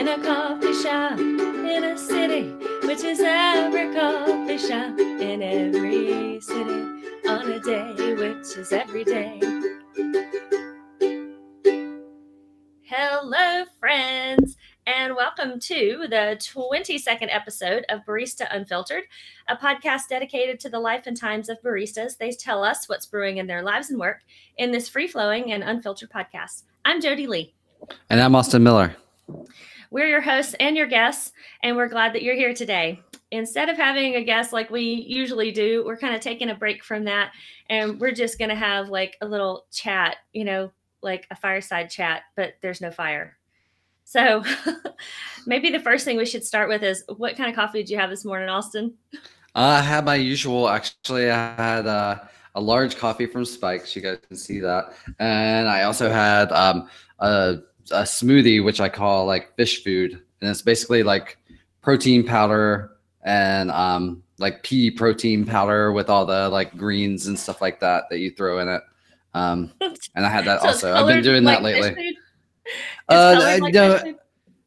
in a coffee shop in a city, which is every coffee shop in every city on a day, which is every day. Hello, friends, and welcome to the 22nd episode of Barista Unfiltered, a podcast dedicated to the life and times of baristas. They tell us what's brewing in their lives and work in this free-flowing and unfiltered podcast. I'm Jodie Lee. And I'm Austin Miller. We're your hosts and your guests, and we're glad that you're here today. Instead of having a guest like we usually do, we're kind of taking a break from that, and we're just going to have like a little chat, like a fireside chat, but there's no fire. So maybe the first thing we should start with is, what kind of coffee did you have this morning, Austin? I had my usual. Actually, I had a large coffee from Spike's. You guys can see that. And I also had a smoothie, which I call like fish food. And it's basically like protein powder and like pea protein powder with all the like greens and stuff like that you throw in it. And I had that So also. I've been doing like that lately. It's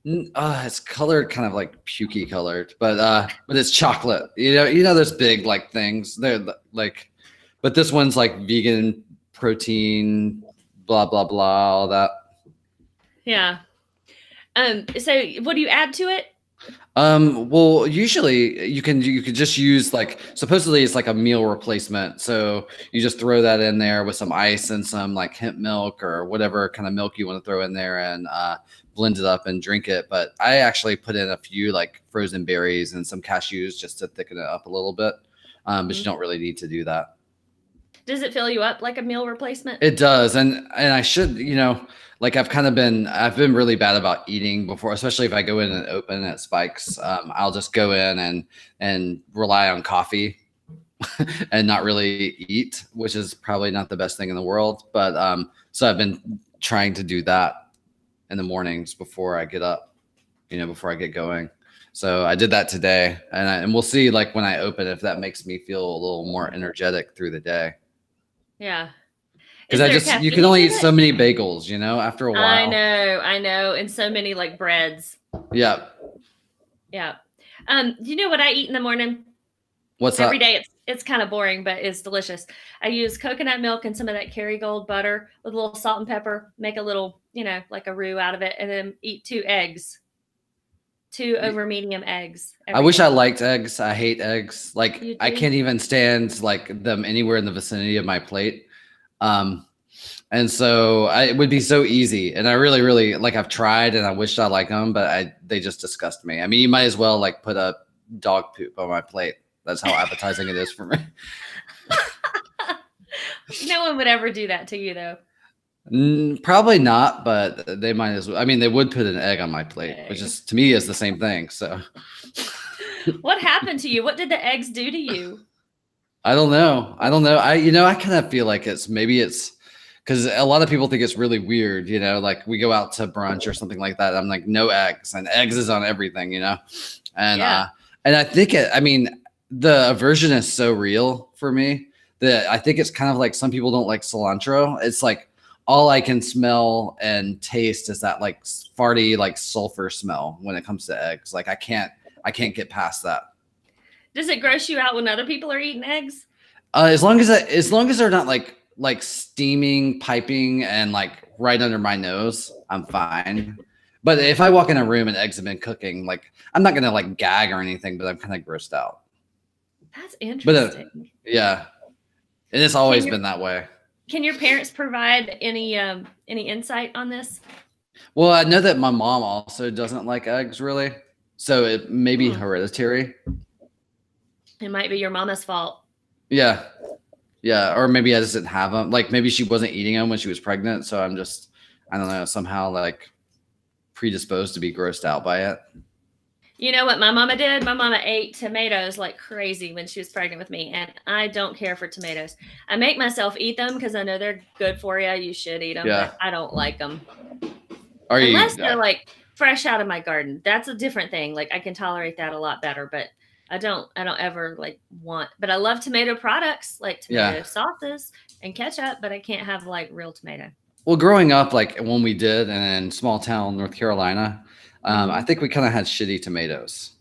It's colored kind of like pukey colored, but it's chocolate. You know those big like things. They're like, but this one's like vegan protein, blah blah blah, all that. Yeah. So what do you add to it? Well, usually you could just use like, supposedly it's like a meal replacement. So you just throw that in there with some ice and some like hemp milk or whatever kind of milk you want to throw in there and blend it up and drink it. But I actually put in a few like frozen berries and some cashews just to thicken it up a little bit. But you don't really need to do that. Does it fill you up like a meal replacement? It does. And I should, like I've been really bad about eating before, especially if I go in and open at Spike's. I'll just go in and rely on coffee and not really eat, which is probably not the best thing in the world. But so I've been trying to do that in the mornings before I get up, before I get going. So I did that today, and we'll see like when I open if that makes me feel a little more energetic through the day. Yeah. Because you can only eat so many bagels, after a while. I know. And so many like breads. Yeah. Yeah. Do you know what I eat in the morning? What's that? Every day it's kind of boring, but it's delicious. I use coconut milk and some of that Kerrygold butter with a little salt and pepper, make a little, like a roux out of it, and then eat 2 eggs. 2 over medium eggs. I wish I liked eggs. I hate eggs. Like I can't even stand like them anywhere in the vicinity of my plate. And so it would be so easy. And I really, really like, I've tried and I wish I liked them, but they just disgust me. I mean, you might as well like put a dog poop on my plate. That's how appetizing it is for me. No one would ever do that to you though. Probably not, but they might as well. I mean, they would put an egg on my plate, which is to me is the same thing. So what happened to you? What did the eggs do to you? I don't know. I kind of feel like it's because a lot of people think it's really weird, like we go out to brunch or something like that. I'm like, no eggs, and eggs is on everything, and yeah. And I think the aversion is so real for me that I think it's kind of like some people don't like cilantro. It's like all I can smell and taste is that like farty, like sulfur smell when it comes to eggs. Like I can't get past that. Does it gross you out when other people are eating eggs? As long as they're not like steaming, piping, and like right under my nose, I'm fine. But if I walk in a room and eggs have been cooking, like I'm not gonna like gag or anything, but I'm kind of grossed out. That's interesting. But yeah, and it's always been that way. Can your parents provide any insight on this? Well, I know that my mom also doesn't like eggs really, so it may be hereditary. It might be your mama's fault. Yeah. Or maybe I just didn't have them. Like maybe she wasn't eating them when she was pregnant. So I'm just, I don't know, somehow like predisposed to be grossed out by it. You know what my mama did? My mama ate tomatoes like crazy when she was pregnant with me. And I don't care for tomatoes. I make myself eat them because I know they're good for you. You should eat them. Yeah. But I don't like them. Unless they're like fresh out of my garden. That's a different thing. Like I can tolerate that a lot better. But I don't ever like want, but I love tomato products like tomato sauces and ketchup, but I can't have like real tomato. Well, growing up, like when we did in small town, North Carolina, I think we kind of had shitty tomatoes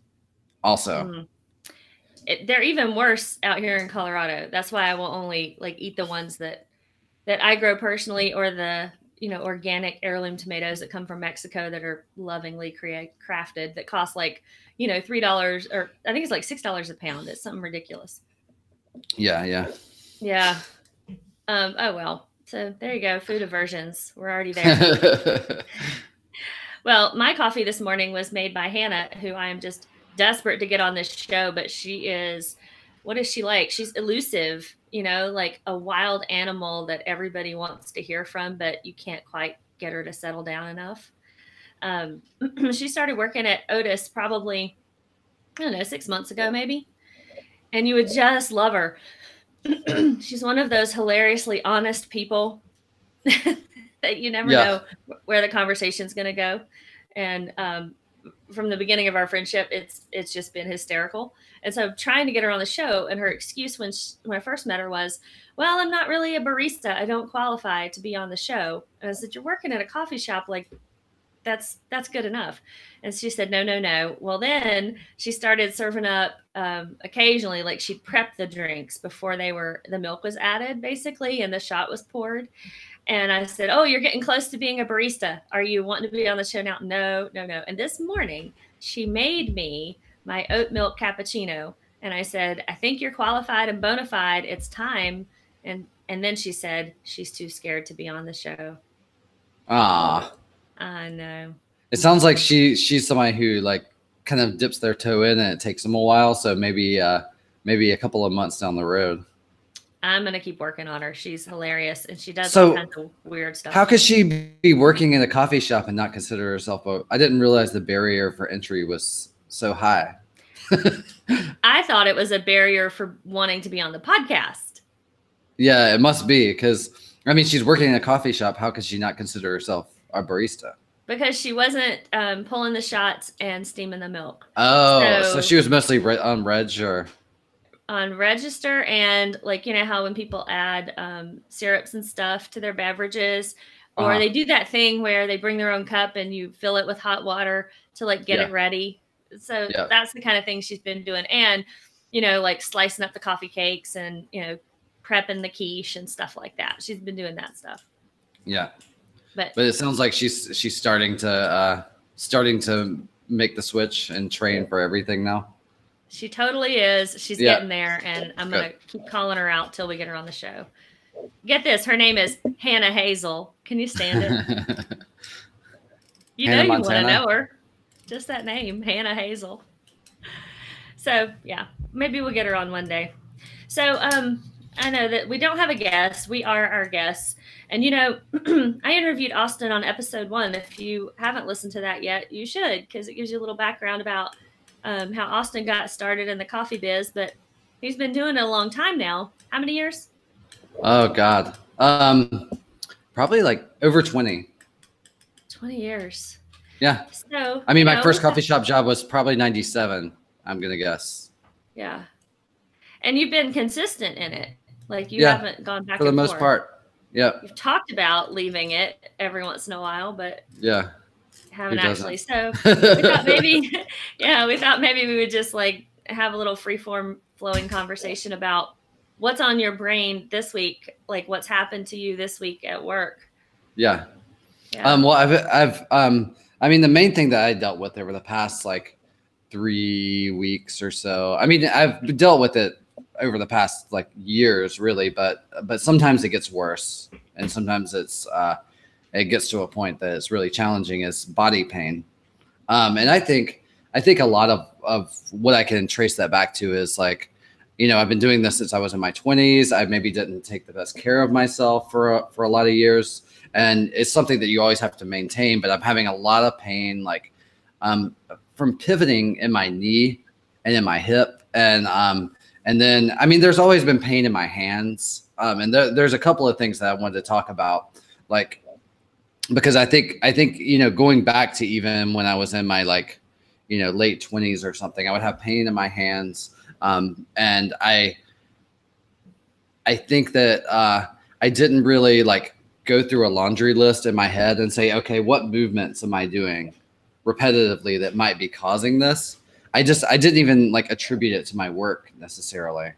also. They're even worse out here in Colorado. That's why I will only like eat the ones that I grow personally, or the organic heirloom tomatoes that come from Mexico that are lovingly crafted, that cost like $3, or I think it's like $6 a pound. It's something ridiculous. Yeah. Oh well. So there you go. Food aversions. We're already there. Well, my coffee this morning was made by Hannah, who I am just desperate to get on this show, but she is, what is she like? She's elusive, like a wild animal that everybody wants to hear from, but you can't quite get her to settle down enough. She started working at Otis probably, I don't know, 6 months ago, maybe. And you would just love her. She's one of those hilariously honest people that you never know where the conversation's going to go. And from the beginning of our friendship, it's just been hysterical. And so trying to get her on the show, and her excuse when I first met her was, well, I'm not really a barista. I don't qualify to be on the show. And I said, you're working at a coffee shop, like that's good enough. And she said, no. Well, then she started serving up occasionally, like she'd prep the drinks before the milk was added, basically, and the shot was poured. And I said, oh, you're getting close to being a barista. Are you wanting to be on the show now? No. And this morning she made me my oat milk cappuccino. And I said, I think you're qualified and bona fide. It's time. And then she said she's too scared to be on the show. Ah, I know. It sounds like she's somebody who like kind of dips their toe in, and it takes them a while. So maybe a couple of months down the road. I'm going to keep working on her. She's hilarious, and she does all kinds of weird stuff. How could she be working in a coffee shop and not consider herself I didn't realize the barrier for entry was so high. I thought it was a barrier for wanting to be on the podcast. Yeah, it must be, because, I mean, she's working in a coffee shop. How could she not consider herself a barista? Because she wasn't pulling the shots and steaming the milk. Oh, so she was mostly on register, and like, how when people add syrups and stuff to their beverages, or they do that thing where they bring their own cup and you fill it with hot water to like get it ready. So that's the kind of thing she's been doing. And, like slicing up the coffee cakes and, prepping the quiche and stuff like that. She's been doing that stuff. Yeah. But it sounds like she's starting to make the switch and train for everything now. She totally is. She's getting there, and I'm going to keep calling her out till we get her on the show. Get this. Her name is Hannah Hazel. Can you stand it? You know you want to know her. Just that name, Hannah Hazel. So, yeah, maybe we'll get her on one day. So, I know that we don't have a guest. We are our guests. And, I interviewed Austin on episode 1. If you haven't listened to that yet, you should, because it gives you a little background about how Austin got started in the coffee biz. But he's been doing it a long time now. How many years? Oh, God. Probably like over 20. 20 years. Yeah. So, I mean, my first coffee shop job was probably 97, I'm going to guess. Yeah. And you've been consistent in it. Like you haven't gone back for the most part. Yeah. You've talked about leaving it every once in a while, but haven't actually. So we thought maybe, we thought maybe we would just like have a little free-form flowing conversation about what's on your brain this week, like what's happened to you this week at work. Yeah. Well, I've I mean, the main thing that I dealt with over the past like 3 weeks or so, I mean, I've dealt with it over the past like years really, but sometimes it gets worse, and sometimes it gets to a point that it's really challenging, is body pain. And I think a lot of what I can trace that back to is like, I've been doing this since I was in my 20s. I maybe didn't take the best care of myself for a lot of years. And it's something that you always have to maintain, but I'm having a lot of pain, like from pivoting in my knee and in my hip. And then, I mean, there's always been pain in my hands. And there's a couple of things that I wanted to talk about, like, because I think, going back to even when I was in my like, late 20s or something, I would have pain in my hands. And I think that I didn't really like go through a laundry list in my head and say, okay, what movements am I doing repetitively that might be causing this. I didn't even like attribute it to my work necessarily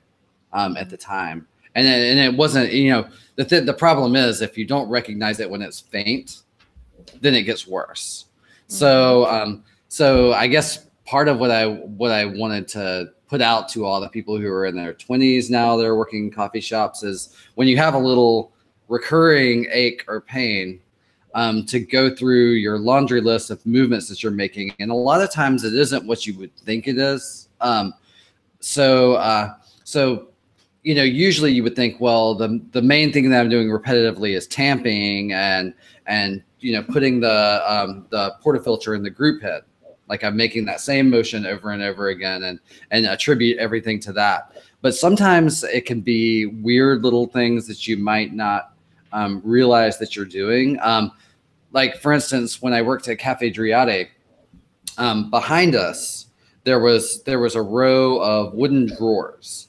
at the time. And it wasn't, the problem is if you don't recognize it when it's faint, then it gets worse. So I guess part of what I wanted to put out to all the people who are in their 20s now that are working in coffee shops is when you have a little recurring ache or pain, to go through your laundry list of movements that you're making. And a lot of times it isn't what you would think it is. So usually you would think, well, the main thing that I'm doing repetitively is tamping and putting the portafilter in the group head. Like I'm making that same motion over and over again and attribute everything to that. But sometimes it can be weird little things that you might not realize that you're doing. Like for instance, when I worked at Cafe Driade, behind us, there was a row of wooden drawers.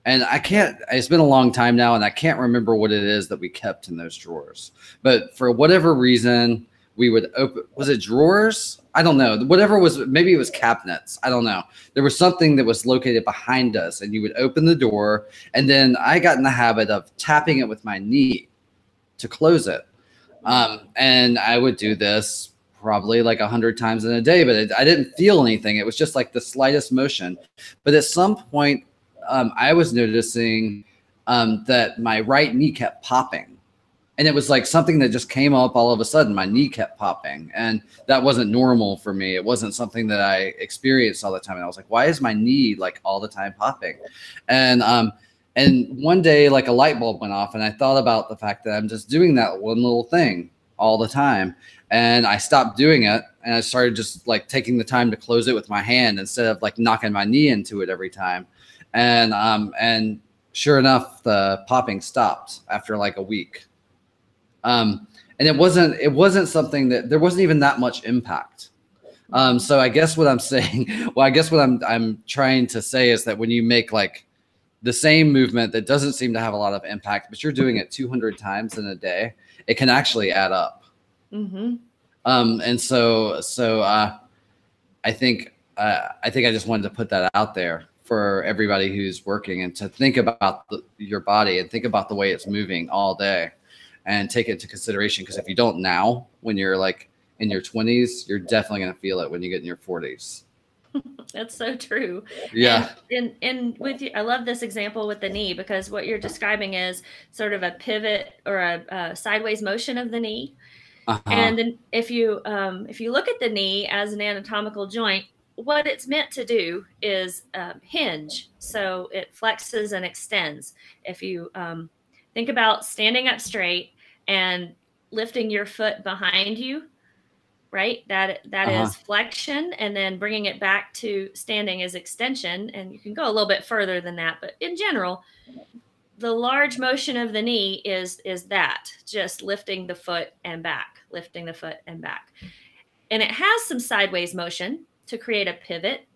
And it's been a long time now, and I can't remember what it is that we kept in those drawers. But for whatever reason, we would open, was it drawers? I don't know. Whatever was, maybe it was cabinets. I don't know. There was something that was located behind us, and you would open the door, and then I got in the habit of tapping it with my knee to close it. And I would do this probably like 100 times in a day, but I didn't feel anything. It was just like the slightest motion. But at some point, I was noticing that my right knee kept popping, and it was like something that just came up all of a sudden. My knee kept popping, and that wasn't normal for me. It wasn't something that I experienced all the time. And I was like, why is my knee like all the time popping? And one day, like a light bulb went off, and I thought about the fact that I'm just doing that one little thing all the time. And I stopped doing it, and I started just like taking the time to close it with my hand instead of like knocking my knee into it every time. And sure enough, the popping stopped after like a week. And it wasn't something that there wasn't even that much impact. So I guess what I'm saying, well, I guess what I'm trying to say is that when you make like the same movement that doesn't seem to have a lot of impact, but you're doing it 200 times in a day, it can actually add up. Mm-hmm. And so I think I just wanted to put that out there for everybody who's working, and to think about your body and think about the way it's moving all day and take it into consideration. Because if you don't now, when you're like in your 20s, you're definitely going to feel it when you get in your 40s. That's so true. Yeah. And with you, I love this example with the knee, because what you're describing is sort of a pivot or a sideways motion of the knee. And then if you look at the knee as an anatomical joint, what it's meant to do is hinge. So it flexes and extends. If you think about standing up straight and lifting your foot behind you, right? That is flexion, and then bringing it back to standing is extension. And you can go a little bit further than that, but in general, the large motion of the knee is that, just lifting the foot and back, lifting the foot and back. And it has some sideways motion to create a pivot,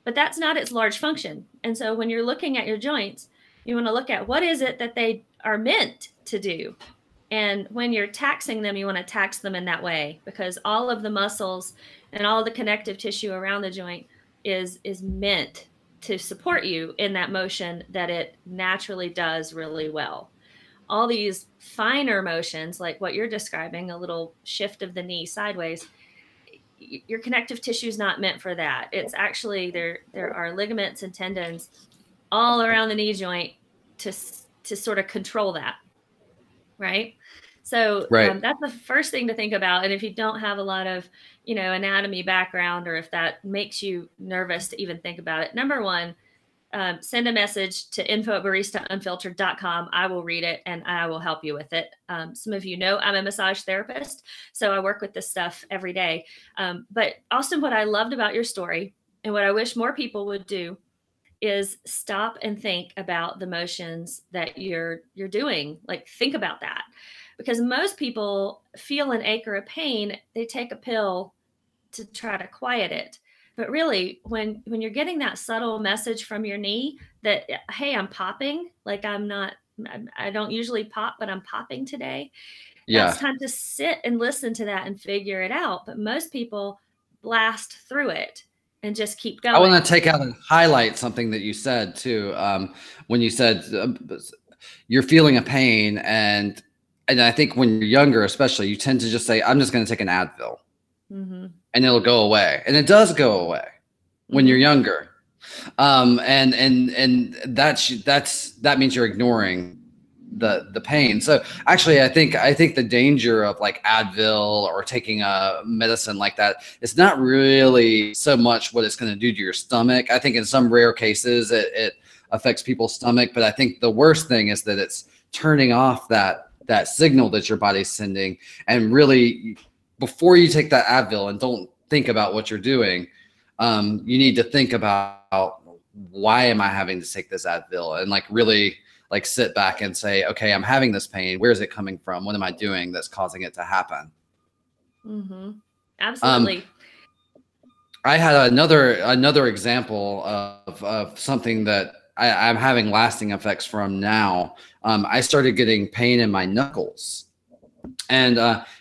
but that's not its large function. And so when you're looking at your joints, you want to look at what is it that they are meant to do. And when you're taxing them, you want to tax them in that way, because all of the muscles and all the connective tissue around the joint is meant to support you in that motion that it naturally does really well. All these finer motions, like what you're describing, a little shift of the knee sideways, your connective tissue is not meant for that. It's actually, there are ligaments and tendons all around the knee joint to sort of control that. Right. So that's the first thing to think about. And if you don't have a lot of, anatomy background, or if that makes you nervous to even think about it, number one, send a message to info@baristaunfiltered.com. I will read it and I will help you with it. Some of you know I'm a massage therapist, so I work with this stuff every day. But Austin, what I loved about your story, and what I wish more people would do, is stop and think about the motions that you're doing. Like, think about that, because most people feel an ache or a pain, they take a pill to try to quiet it. But really, when you're getting that subtle message from your knee that, hey, I'm popping, like I don't usually pop, but I'm popping today. Yeah. That's time to sit and listen to that and figure it out. But most people blast through it and just keep going. I want to take out and highlight something that you said too. When you said you're feeling a pain, and I think when you're younger, especially, you tend to just say, "I'm just going to take an Advil," and it'll go away, and it does go away when you're younger. And that means you're ignoring the pain. So actually, I think the danger of like Advil or taking a medicine like that is not really so much what it's going to do to your stomach. I think in some rare cases it affects people's stomach, but I think the worst thing is that it's turning off that signal that your body's sending. And really, before you take that Advil, and don't think about what you're doing, you need to think about, why am I having to take this Advil? And like really like sit back and say, okay, I'm having this pain. Where is it coming from? What am I doing that's causing it to happen? Absolutely. I had another example of something that I'm having lasting effects from now. I started getting pain in my knuckles, and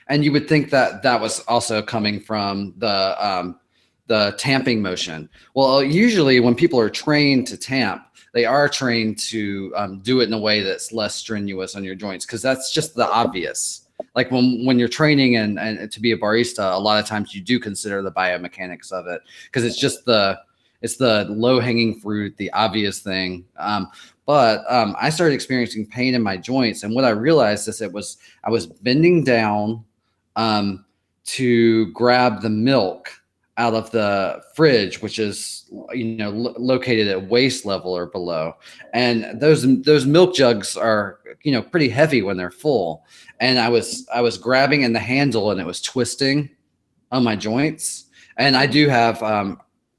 you would think that was also coming from the tamping motion. Well, usually when people are trained to tamp, they are trained to do it in a way that's less strenuous on your joints, because that's just the obvious. Like when you're training and to be a barista, a lot of times you do consider the biomechanics of it, because it's just the low hanging fruit, the obvious thing. But I started experiencing pain in my joints, and what I realized is I was bending down to grab the milk out of the fridge, which is located at waist level or below, and those milk jugs are pretty heavy when they're full, and I was grabbing in the handle, and it was twisting on my joints. And I do have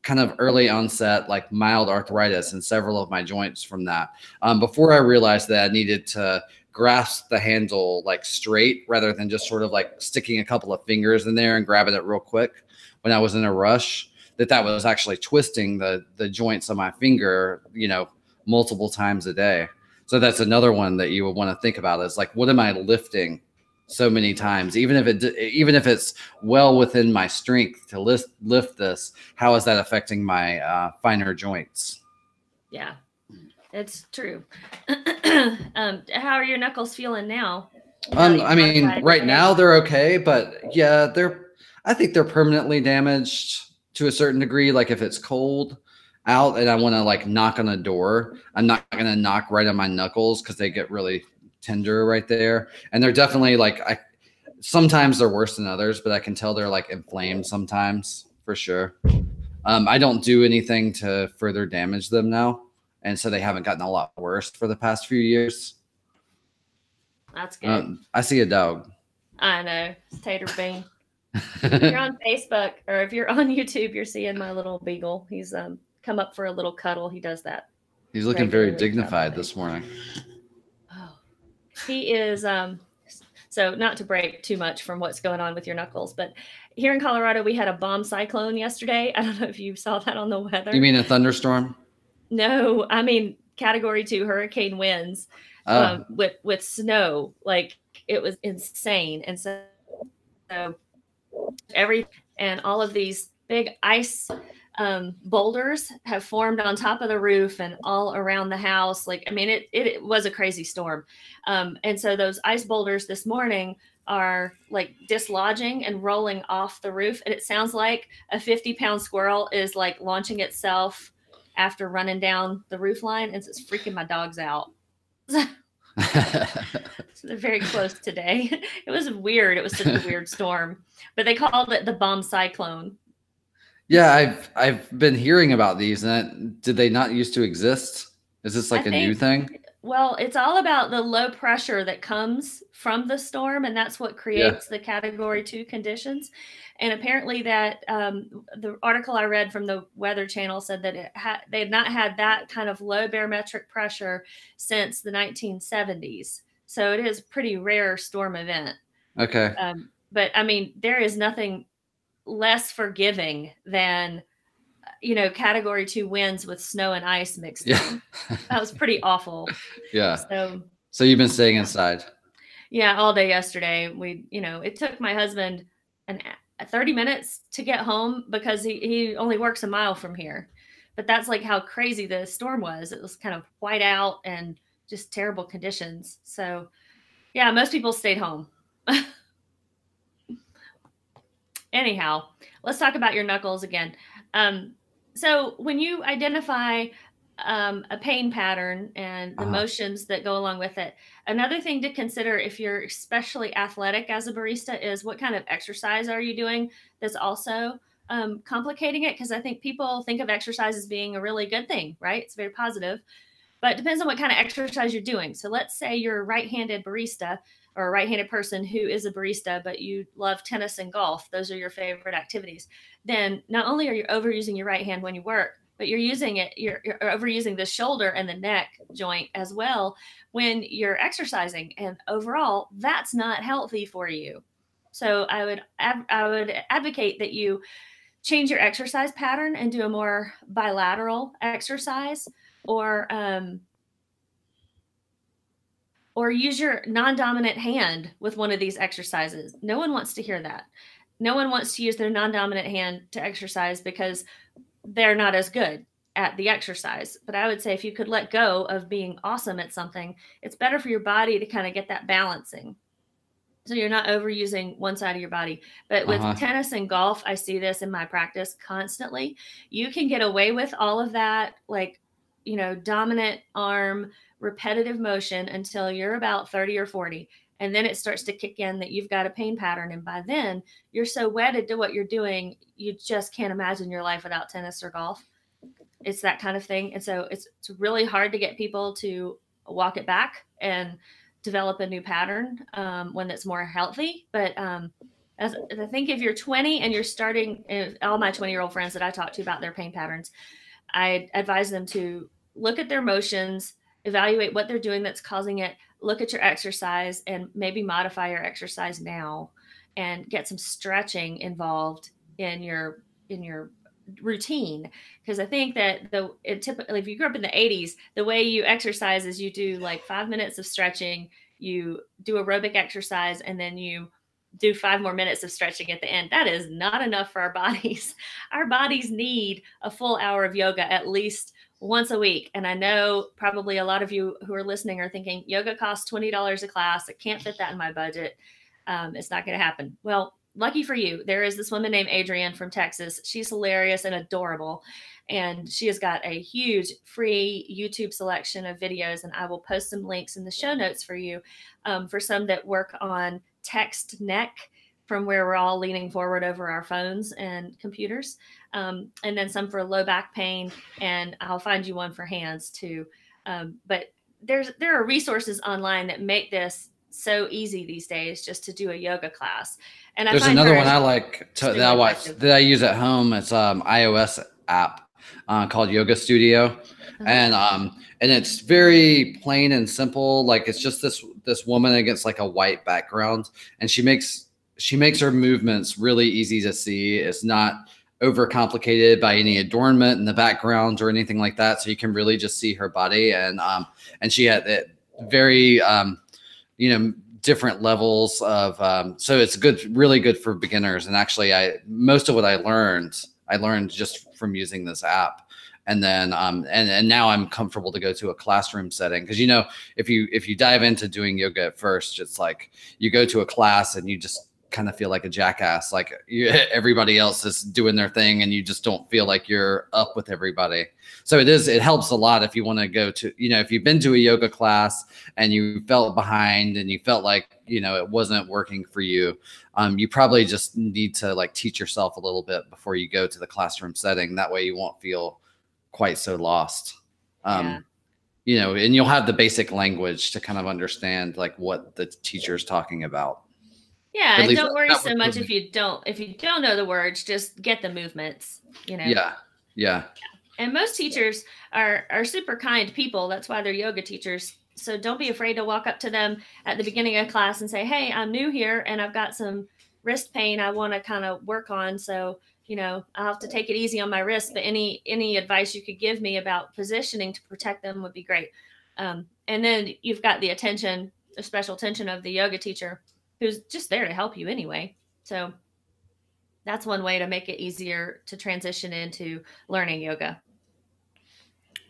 kind of early onset like mild arthritis in several of my joints from that. Before I realized that I needed to grasp the handle like straight rather than just sort of like sticking a couple of fingers in there and grabbing it real quick when I was in a rush, that was actually twisting the joints of my finger, multiple times a day. So that's another one that you would want to think about, is like, what am I lifting so many times? Even if it's well within my strength to lift this, how is that affecting my finer joints? Yeah, it's true. How are your knuckles feeling now? I mean, right now they're okay, but yeah, I think they're permanently damaged to a certain degree. Like if it's cold out and I want to like knock on a door, I'm not going to knock right on my knuckles, because they get really tender right there. And they're definitely like, sometimes they're worse than others, but I can tell they're like inflamed sometimes, for sure. I don't do anything to further damage them now, and so they haven't gotten a lot worse for the past few years. That's good. I see a dog. I know. It's Tater Bean. If you're on Facebook or if you're on YouTube, you're seeing my little beagle. He's come up for a little cuddle. He does that. He's looking very dignified this morning. Oh, he is. So not to break too much from what's going on with your knuckles, but here in Colorado, we had a bomb cyclone yesterday. I don't know if you saw that on the weather. You mean a thunderstorm? No, I mean Category 2 hurricane winds with snow. Like, it was insane. And so and all of these big ice boulders have formed on top of the roof and all around the house. Like, I mean, it was a crazy storm. And so those ice boulders this morning are like dislodging and rolling off the roof. And it sounds like a 50-pound squirrel is like launching itself after running down the roof line. And it's freaking my dogs out. So they're very close today. It was weird. It was such a weird storm, but they called it the bomb cyclone. Yeah, I've been hearing about these. And did they not used to exist? Is this like a new thing? Well, it's all about the low pressure that comes from the storm, and that's what creates the Category 2 conditions. And apparently that the article I read from the Weather Channel said that they had not had that kind of low barometric pressure since the 1970s. So it is a pretty rare storm event. Okay. But I mean, there is nothing less forgiving than, Category 2 winds with snow and ice mixed in. That was pretty awful. Yeah. So you've been staying inside? Yeah, all day yesterday. It took my husband 30 minutes to get home because he only works a mile from here. But that's like how crazy the storm was. It was kind of white out and just terrible conditions. So yeah, most people stayed home. Anyhow, let's talk about your knuckles again. So when you identify a pain pattern and the motions that go along with it, another thing to consider if you're especially athletic as a barista is what kind of exercise are you doing that's also complicating it, because I think people think of exercise as being a really good thing, right? It's very positive. But it depends on what kind of exercise you're doing. So let's say you're a right-handed barista or a right-handed person who is a barista, but you love tennis and golf. Those are your favorite activities. Then not only are you overusing your right hand when you work, but you're overusing the shoulder and the neck joint as well when you're exercising. And overall, that's not healthy for you. So I would advocate that you change your exercise pattern and do a more bilateral exercise, or use your non-dominant hand with one of these exercises. No one wants to hear that. No one wants to use their non-dominant hand to exercise because they're not as good at the exercise. But I would say if you could let go of being awesome at something, it's better for your body to kind of get that balancing. So you're not overusing one side of your body. But with tennis and golf, I see this in my practice constantly. You can get away with all of that, like, dominant arm, repetitive motion until you're about 30 or 40. And then it starts to kick in that you've got a pain pattern. And by then you're so wedded to what you're doing, you just can't imagine your life without tennis or golf. It's that kind of thing. And so it's really hard to get people to walk it back and develop a new pattern, one that's more healthy. But as I think if you're 20 and you're starting, all my 20-year-old friends that I talk to about their pain patterns, I advise them to look at their motions, evaluate what they're doing that's causing it, look at your exercise, and maybe modify your exercise now and get some stretching involved in your routine. Because I think that typically, if you grew up in the 80s, the way you exercise is you do like 5 minutes of stretching, you do aerobic exercise, and then you do 5 more minutes of stretching at the end. That is not enough for our bodies. Our bodies need a full hour of yoga at least once a week. And I know probably a lot of you who are listening are thinking, yoga costs $20 a class. I can't fit that in my budget. It's not going to happen. Well, lucky for you, there is this woman named Adrienne from Texas. She's hilarious and adorable. And she has got a huge free YouTube selection of videos. And I will post some links in the show notes for you, for some that work on text neck, from where we're all leaning forward over our phones and computers. And then some for low back pain. And I'll find you one for hands too. But there are resources online that make this so easy these days, just to do a yoga class. And there's another one I like that I use at home. It's iOS app called Yoga Studio. And it's very plain and simple. Like, it's just this woman against like a white background, and she makes her movements really easy to see. It's not overcomplicated by any adornment in the background or anything like that. So you can really just see her body. And she had it very, different levels of, so it's really good for beginners. And actually most of what I learned just from using this app. And then, and now I'm comfortable to go to a classroom setting. Cause if you dive into doing yoga at first, it's like you go to a class and you just kind of feel like a jackass. Like everybody else is doing their thing and you just don't feel like you're up with everybody. So it helps a lot if you want to go to, if you've been to a yoga class and you felt behind and you felt like, it wasn't working for you. You probably just need to like teach yourself a little bit before you go to the classroom setting. That way you won't feel quite so lost. And you'll have the basic language to kind of understand like what the teacher is talking about. Yeah, and don't worry so much if you don't know the words. Just get the movements. Yeah. And most teachers are super kind people. That's why they're yoga teachers. So don't be afraid to walk up to them at the beginning of class and say, "Hey, I'm new here and I've got some wrist pain I want to kind of work on. So, I'll have to take it easy on my wrist. But any advice you could give me about positioning to protect them would be great." And then you've got the special attention of the yoga teacher, who's just there to help you anyway. So That's one way to make it easier to transition into learning yoga.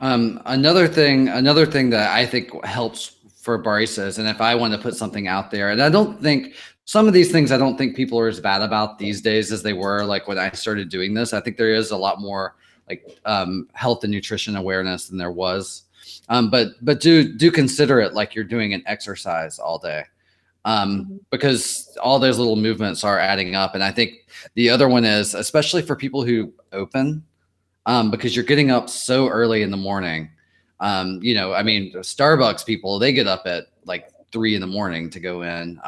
Another thing that I think helps for baristas, and if I want to put something out there, and I don't think some of these things, I don't think people are as bad about these days as they were like when I started doing this. I think there is a lot more like health and nutrition awareness than there was. But do consider it like you're doing an exercise all day. Because all those little movements are adding up. And I think the other one is, especially for people who open, because you're getting up so early in the morning. You know, I mean, Starbucks people, they get up at like 3 in the morning to go in.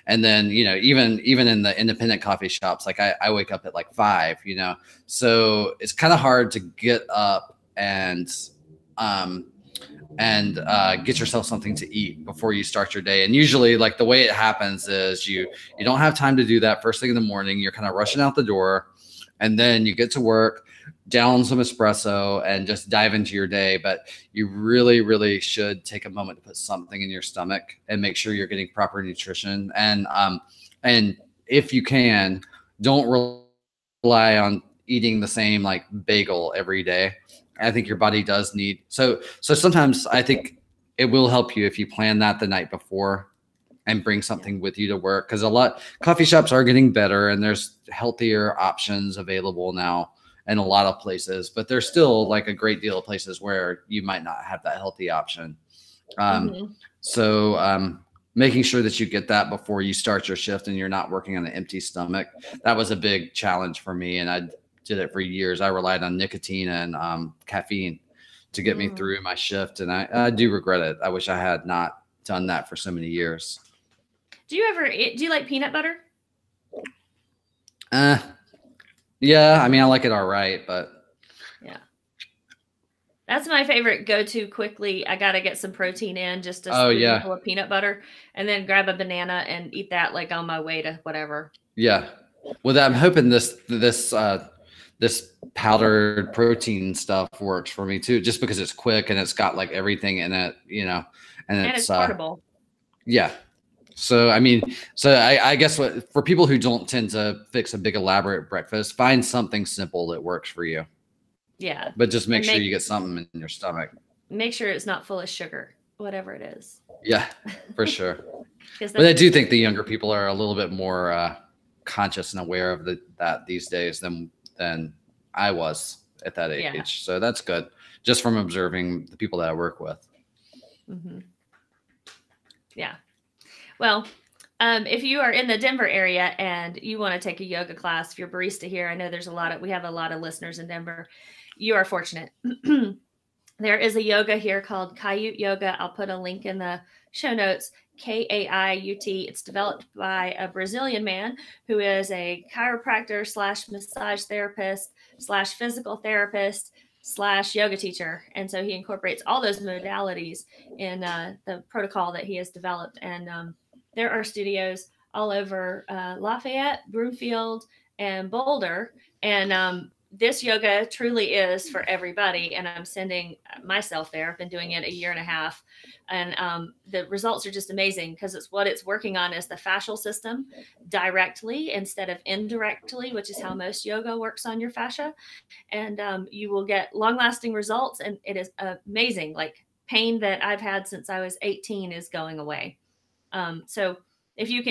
And then, you know, even in the independent coffee shops, like I wake up at like 5, you know, so it's kind of hard to get up and get yourself something to eat before you start your day. And usually like the way it happens is you don't have time to do that first thing in the morning. You're kind of rushing out the door, and then you get to work, down some espresso, and just dive into your day. But you really, really should take a moment to put something in your stomach and make sure you're getting proper nutrition. And if you can, don't rely on eating the same like bagel every day. I think your body does need, so sometimes I think it will help you if you plan that the night before and bring something with you to work. Cause a lot coffee shops are getting better and there's healthier options available now in a lot of places, but there's still like a great deal of places where you might not have that healthy option. So making sure that you get that before you start your shift and you're not working on an empty stomach. That was a big challenge for me. And I did it for years. I relied on nicotine and caffeine to get me through my shift. And I do regret it. I wish I had not done that for so many years. Do you like peanut butter? Yeah. I mean, I like it all right, but yeah. That's my favorite go-to quickly. I got to get some protein in, just a spoonful of peanut butter, and then grab a banana and eat that like on my way to whatever. Yeah. Well, I'm hoping this powdered protein stuff works for me too, just because it's quick and it's got like everything in it, you know, and it's portable. Yeah. So, I mean, I guess for people who don't tend to fix a big elaborate breakfast, find something simple that works for you. Yeah. But just make sure you get something in your stomach. Make sure it's not full of sugar, whatever it is. Yeah, for sure. But I do think the younger people are a little bit more conscious and aware of that these days than I was at that age. Yeah. So that's good, just from observing the people that I work with. Yeah. Well, if you are in the Denver area and you want to take a yoga class, if you're barista here, I know we have a lot of listeners in Denver. You are fortunate. There is a yoga here called Kaiut Yoga. I'll put a link in the show notes. Kaiut. It's developed by a Brazilian man who is a chiropractor / massage therapist / physical therapist / yoga teacher. And so he incorporates all those modalities in the protocol that he has developed. And there are studios all over Lafayette, Broomfield, and Boulder. And this yoga truly is for everybody. And I'm sending myself there. I've been doing it a year and a half. And the results are just amazing because what it's working on is the fascial system directly instead of indirectly, which is how most yoga works on your fascia. And you will get long-lasting results. And it is amazing. Like pain that I've had since I was 18 is going away. So if you're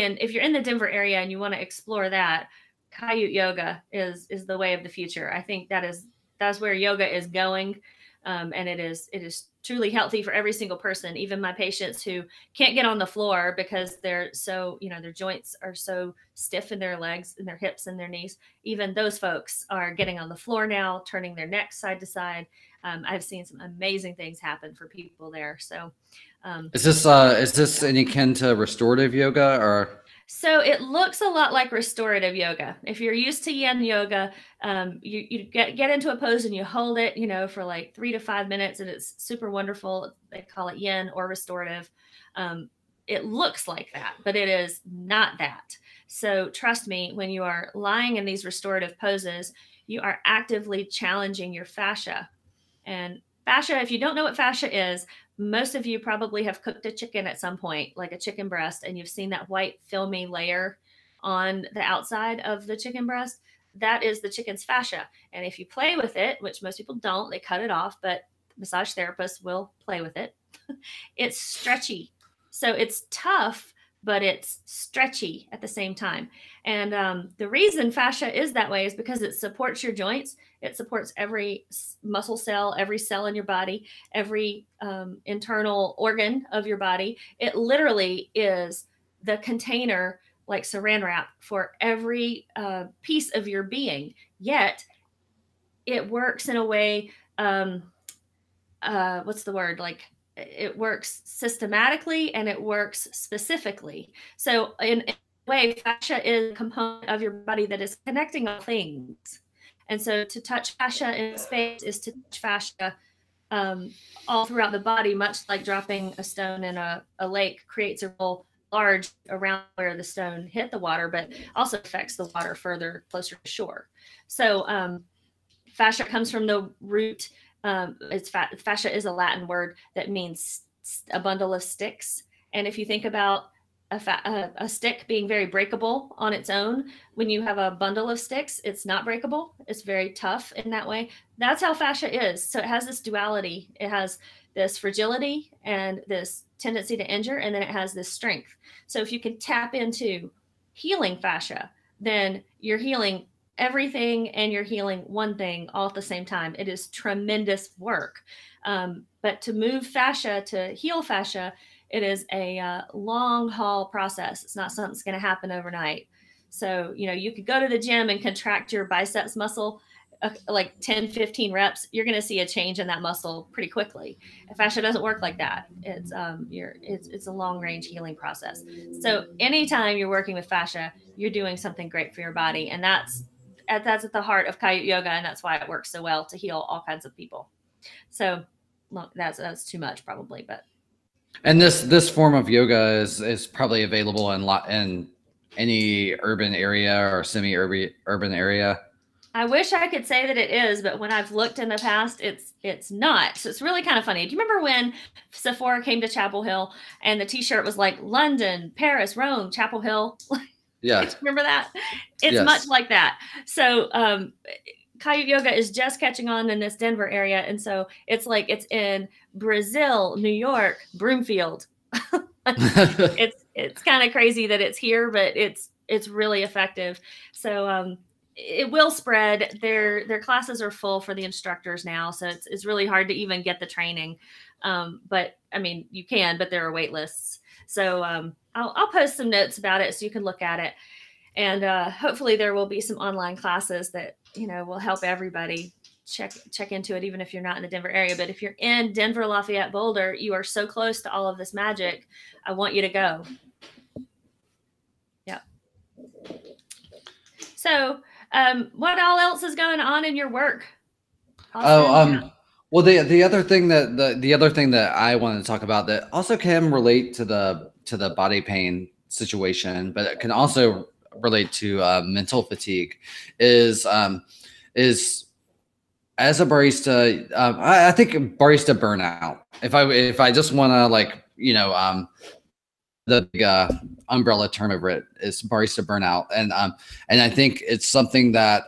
in the Denver area and you want to explore that, Kaiut Yoga is the way of the future. I think that's where yoga is going. And it is truly healthy for every single person, even my patients who can't get on the floor because they're so, their joints are so stiff in their legs and their hips and their knees. Even those folks are getting on the floor now, turning their necks side to side. I've seen some amazing things happen for people there. So, is this any akin to restorative yoga or? So it looks a lot like restorative yoga. If you're used to yin yoga, you get into a pose and you hold it, for like 3 to 5 minutes, and it's super wonderful. They call it yin or restorative. It looks like that, but it is not that. So trust me, when you are lying in these restorative poses, you are actively challenging your fascia. And fascia, if you don't know what fascia is, most of you probably have cooked a chicken at some point, like a chicken breast, and you've seen that white filmy layer on the outside of the chicken breast, that is the chicken's fascia. And if you play with it, which most people don't, they cut it off, but massage therapists will play with it. It's stretchy. So it's tough, but it's stretchy at the same time. And the reason fascia is that way is because it supports your joints. It supports every muscle cell, every cell in your body, every internal organ of your body. It literally is the container, like saran wrap, for every piece of your being. Yet it works in a way, what's the word? Like, it works systematically and it works specifically. So in a way, fascia is a component of your body that is connecting all things. And so to touch fascia in space is to touch fascia all throughout the body, much like dropping a stone in a lake creates a real large around where the stone hit the water, but also affects the water further closer to shore. So fascia comes from the root. Fascia is a Latin word that means a bundle of sticks. And if you think about a stick being very breakable on its own, when you have a bundle of sticks, it's not breakable. It's very tough in that way. That's how fascia is. So it has this duality. It has this fragility and this tendency to injure, and then it has this strength. So if you can tap into healing fascia, then you're healing everything and you're healing one thing all at the same time. It is tremendous work. But to move fascia, to heal fascia, it is a long haul process. It's not something that's going to happen overnight. So, you could go to the gym and contract your biceps muscle, like 10, 15 reps. You're going to see a change in that muscle pretty quickly. Fascia doesn't work like that. It's a long range healing process. So anytime you're working with fascia, you're doing something great for your body. And that's at the heart of Coyote Yoga. And that's why it works so well to heal all kinds of people. So look, that's too much probably, but. And this form of yoga is probably available in any urban area or semi-urban area. I wish I could say that it is, but when I've looked in the past, it's not. So it's really kind of funny. Do you remember when Sephora came to Chapel Hill and the T-shirt was like London, Paris, Rome, Chapel Hill? Yeah. Remember that? It's much like that. So Coyote Yoga is just catching on in this Denver area. And so it's like it's in Brazil, New York, Broomfield. It's kind of crazy that it's here, but it's really effective. So it will spread. Their classes are full for the instructors now. So it's really hard to even get the training. But I mean, you can, but there are wait lists. So I'll post some notes about it so you can look at it. And hopefully there will be some online classes that, will help everybody check into it, even if you're not in the Denver area. But if you're in Denver, Lafayette, Boulder, you are so close to all of this magic. I want you to go. Yeah. So what all else is going on in your work? Well, the other thing that I wanted to talk about that also can relate to the body pain situation, but it can also relate to mental fatigue is as a barista, I think barista burnout. If I just want to the big umbrella term over it is barista burnout, and I think it's something that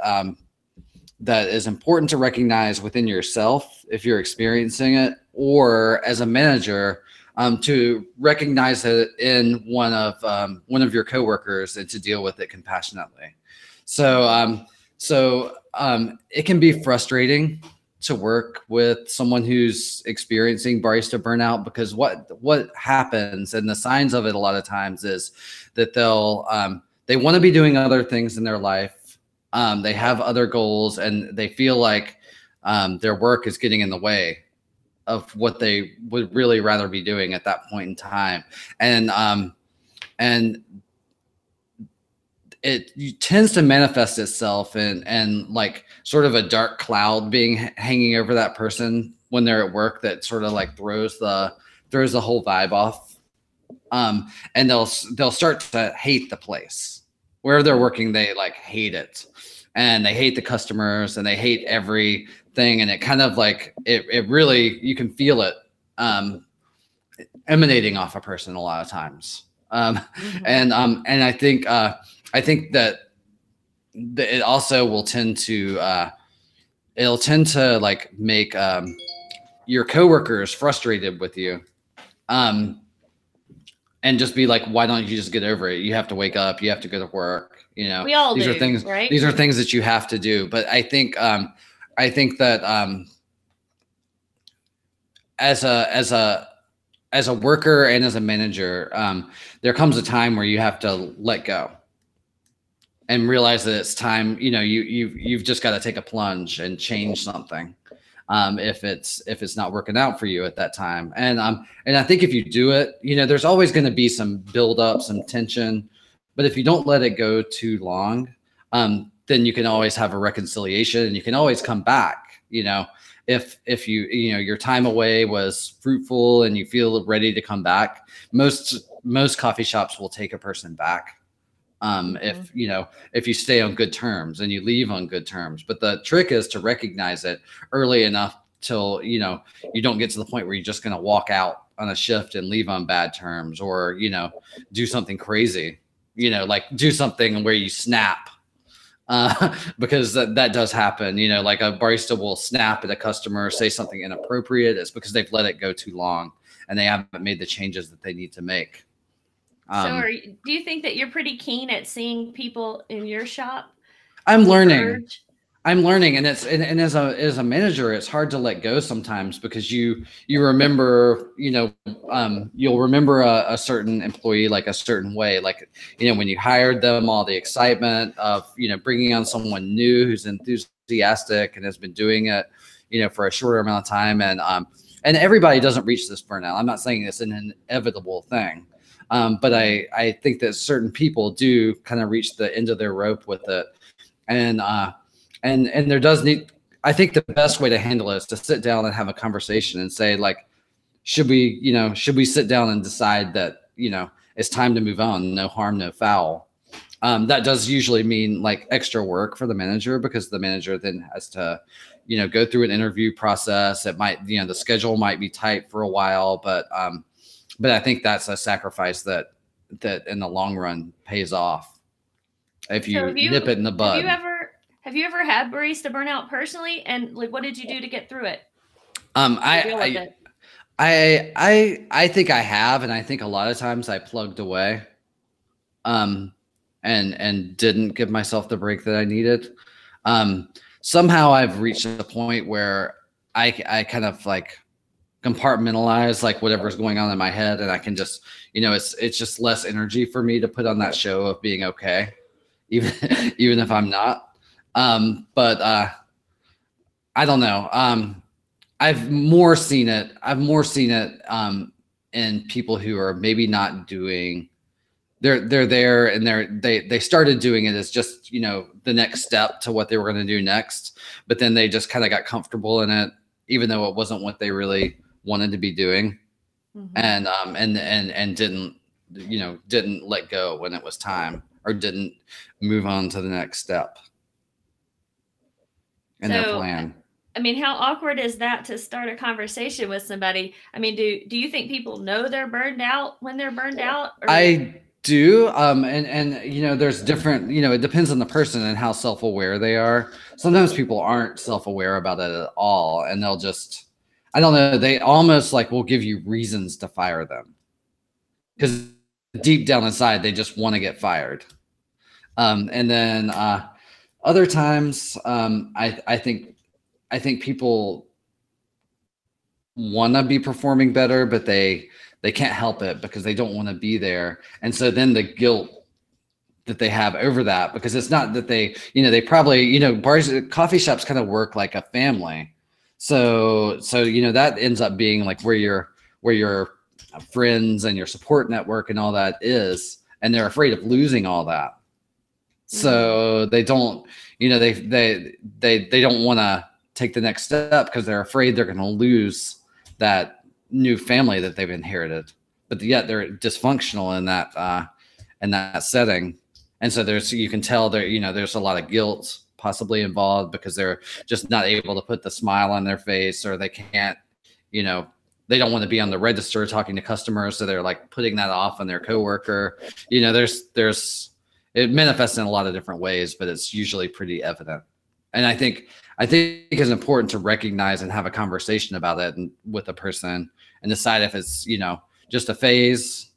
that is important to recognize within yourself if you're experiencing it, or as a manager to recognize it in one of your coworkers and to deal with it compassionately. So it can be frustrating to work with someone who's experiencing barista burnout, because what happens, and the signs of it a lot of times, is that they want to be doing other things in their life. They have other goals and they feel like their work is getting in the way of what they would really rather be doing at that point in time. And it tends to manifest itself in like sort of a dark cloud being hanging over that person when they're at work that sort of like throws the whole vibe off. And they'll start to hate the place where they're working. They like hate it, and they hate the customers, and they hate everything. And it kind of like it really, you can feel it emanating off a person a lot of times. And I think that it also will tend to it'll tend to like make your coworkers frustrated with you, and just be like, why don't you just get over it? You have to wake up, you have to go to work. You know, we all these do, are things, right? These are things that you have to do. But I think that as a worker and as a manager, there comes a time where you have to let go and realize that it's time. You know, you've just got to take a plunge and change something. If it's not working out for you at that time. And I think if you do it, you know, there's always going to be some buildup, some tension, but if you don't let it go too long, then you can always have a reconciliation and you can always come back. You know, if you know, your time away was fruitful and you feel ready to come back, most coffee shops will take a person back. If you know, if you stay on good terms and you leave on good terms. But the trick is to recognize it early enough till, you know, you don't get to the point where you're just going to walk out on a shift and leave on bad terms, or, you know, do something crazy, you know, like do something where you snap, because that does happen. You know, like a barista will snap at a customer, say something inappropriate. It's because they've let it go too long and they haven't made the changes that they need to make. So do you think that you're pretty keen at seeing people in your shop? I'm learning. And and as a manager, it's hard to let go sometimes, because you remember, you know, you'll remember a certain employee like a certain way, like, you know, when you hired them, all the excitement of, you know, bringing on someone new who's enthusiastic and has been doing it, you know, for a shorter amount of time. And everybody doesn't reach this burnout. I'm not saying it's an inevitable thing. But I think that certain people do kind of reach the end of their rope with it. And there does need, I think the best way to handle it is to sit down and have a conversation and say, like, should we sit down and decide that, you know, it's time to move on, no harm, no foul. That does usually mean like extra work for the manager, because the manager then has to, you know, go through an interview process. It might, you know, the schedule might be tight for a while, but I think that's a sacrifice that in the long run pays off if you nip it in the bud. Have you ever had barista burnout personally? And like, what did you do to get through it? I think I have, and I think a lot of times I plugged away, and didn't give myself the break that I needed. Somehow I've reached a point where I kind of like compartmentalize like whatever's going on in my head, and I can just, you know, it's just less energy for me to put on that show of being okay, even if I'm not. But I don't know. I've more seen it in people who are maybe not doing, they're there and they started doing it as just, you know, the next step to what they were going to do next, but then they just kind of got comfortable in it, even though it wasn't what they really wanted to be doing. And didn't, you know, didn't let go when it was time, or didn't move on to the next step in their plan. I mean, how awkward is that to start a conversation with somebody? I mean, do you think people know they're burned out when they're burned out? Or? I do. And, you know, there's different, you know, it depends on the person and how self-aware they are. Sometimes people aren't self-aware about it at all. And they'll just, I don't know, they almost like will give you reasons to fire them, because deep down inside, they just want to get fired. And then other times, I think people want to be performing better, but they can't help it because they don't want to be there. And so then the guilt that they have over that, because it's not that they, you know, they probably, you know, bars, coffee shops kind of work like a family. So, you know, that ends up being like where your friends and your support network and all that is, and they're afraid of losing all that. So they don't, you know, they don't want to take the next step because they're afraid they're going to lose that new family that they've inherited, but yet they're dysfunctional in that setting. And so you can tell there, you know, there's a lot of guilt possibly involved because they're just not able to put the smile on their face, or they can't, you know, they don't want to be on the register talking to customers, so they're like putting that off on their coworker. You know, there's it manifests in a lot of different ways, but it's usually pretty evident. And I think it's important to recognize and have a conversation about it with a person and decide if it's, you know, just a phase,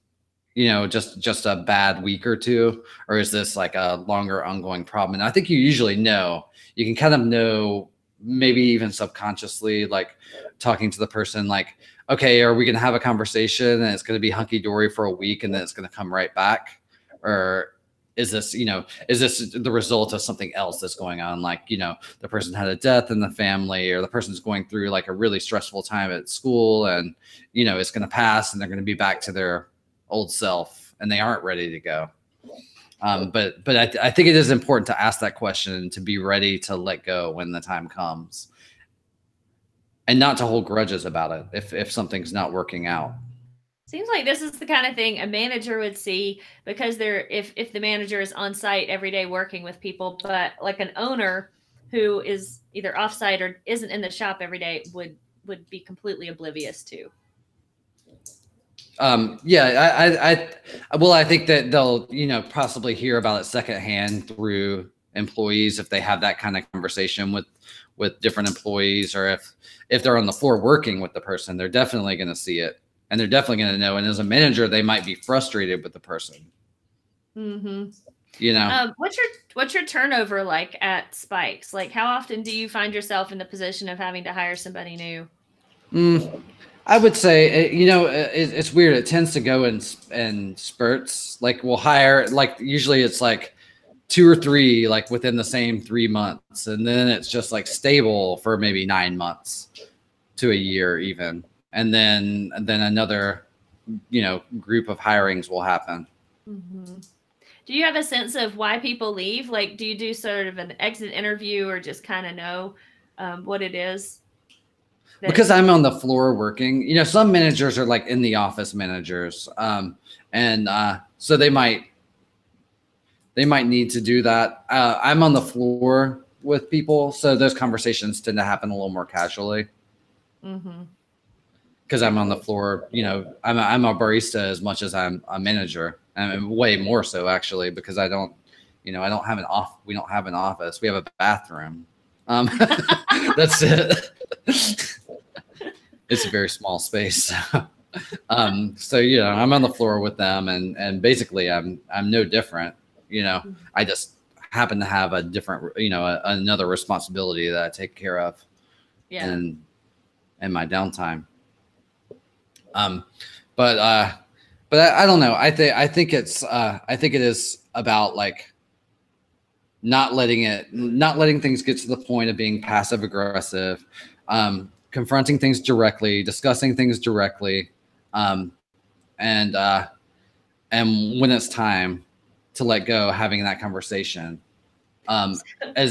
you know, just a bad week or two, or is this like a longer ongoing problem? And I think you usually know. You can kind of know, maybe even subconsciously, like talking to the person, like, okay, are we going to have a conversation and it's going to be hunky dory for a week and then it's going to come right back? Or is this, you know, is this the result of something else that's going on? Like, you know, the person had a death in the family, or the person's going through like a really stressful time at school, and, you know, it's going to pass and they're going to be back to their old self and they aren't ready to go. But I think it is important to ask that question and to be ready to let go when the time comes, and not to hold grudges about it if something's not working out. Seems like this is the kind of thing a manager would see, because if the manager is on site every day working with people, but like an owner who is either off site or isn't in the shop every day would be completely oblivious to. Yeah, I think that they'll, you know, possibly hear about it secondhand through employees if they have that kind of conversation with different employees, or if they're on the floor working with the person, they're definitely going to see it. And they're definitely going to know. And as a manager, they might be frustrated with the person. Mm-hmm. You know, what's your turnover like at Spikes? Like, how often do you find yourself in the position of having to hire somebody new? I would say, you know, it's weird. It tends to go in spurts. Like we'll hire, like usually it's like 2 or 3, like within the same 3 months, and then it's just like stable for maybe 9 months to a year even. And then another, you know, group of hirings will happen. Mm-hmm. Do you have a sense of why people leave? Like, do you do sort of an exit interview, or just kind of know what it is? Because I'm on the floor working, you know, some managers are like in the office managers. So they might need to do that. I'm on the floor with people, so those conversations tend to happen a little more casually. Mm-hmm. Because I'm on the floor, you know, I'm a barista as much as I'm a manager, and way more so actually, because I don't have we don't have an office. We have a bathroom. That's it. It's a very small space. So, you know, I'm on the floor with them, and basically I'm no different. You know, I just happen to have a different, you know, another responsibility that I take care of. Yeah. In my downtime. But I don't know. I think it is about like not letting things get to the point of being passive aggressive, confronting things directly, discussing things directly, and when it's time to let go, having that conversation, as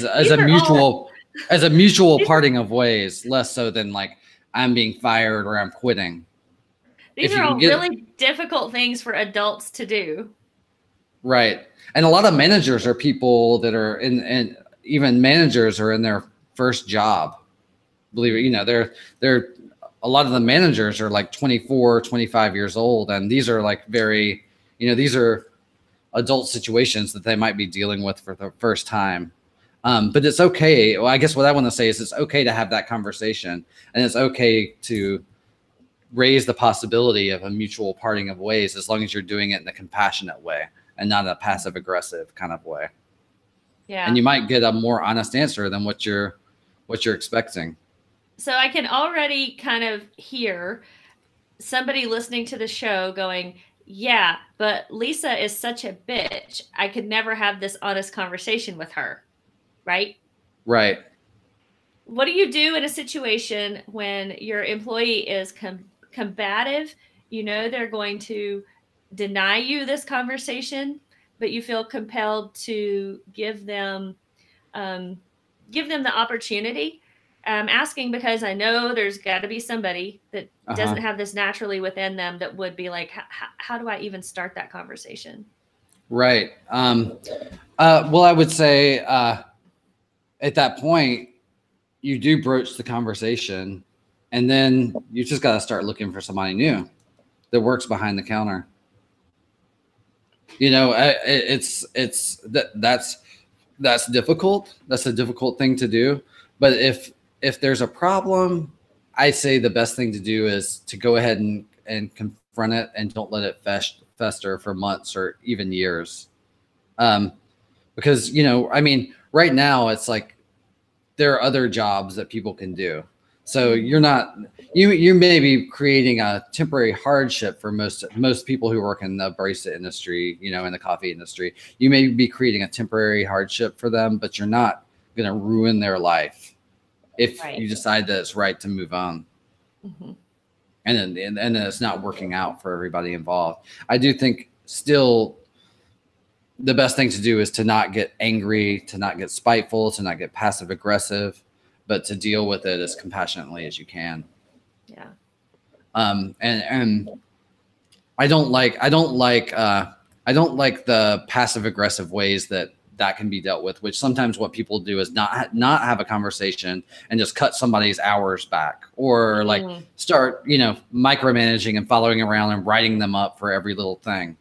a mutual parting of ways, less so than like I'm being fired or I'm quitting. These are all really difficult things for adults to do. Right. And a lot of managers are people that are and even managers are in their first job. Believe it, you know, they're a lot of the managers are like 24, 25 years old. And these are like very, you know, these are adult situations that they might be dealing with for the first time. But it's okay. Well, I guess what I want to say is it's okay to have that conversation, and it's okay to raise the possibility of a mutual parting of ways, as long as you're doing it in a compassionate way and not a passive aggressive kind of way. Yeah. And you might get a more honest answer than what you're expecting. So I can already kind of hear somebody listening to the show going, yeah, but Lisa is such a bitch. I could never have this honest conversation with her. Right? Right. What do you do in a situation when your employee is combative? You know, they're going to deny you this conversation, but you feel compelled to give them the opportunity. I'm asking because I know there's got to be somebody that doesn't have this naturally within them that would be like, how do I even start that conversation? Right. Well, I would say at that point, you do broach the conversation And then you just got to start looking for somebody new that works behind the counter. You know, that's difficult. That's a difficult thing to do. But if there's a problem, I say the best thing to do is to go ahead and confront it, and don't let it fester for months or even years. Because, you know, I mean, right now it's like there are other jobs that people can do. So you may be creating a temporary hardship for most people who work in the barista industry, you know, in the coffee industry. You may be creating a temporary hardship for them, but you're not going to ruin their life if you decide that it's right to move on. Mm-hmm. And then it's not working out for everybody involved. I do think still the best thing to do is to not get angry, to not get spiteful, to not get passive aggressive, but to deal with it as compassionately as you can. Yeah. And I don't like the passive aggressive ways that can be dealt with, which sometimes what people do is not have a conversation and just cut somebody's hours back, or like start, you know, micromanaging and following around and writing them up for every little thing.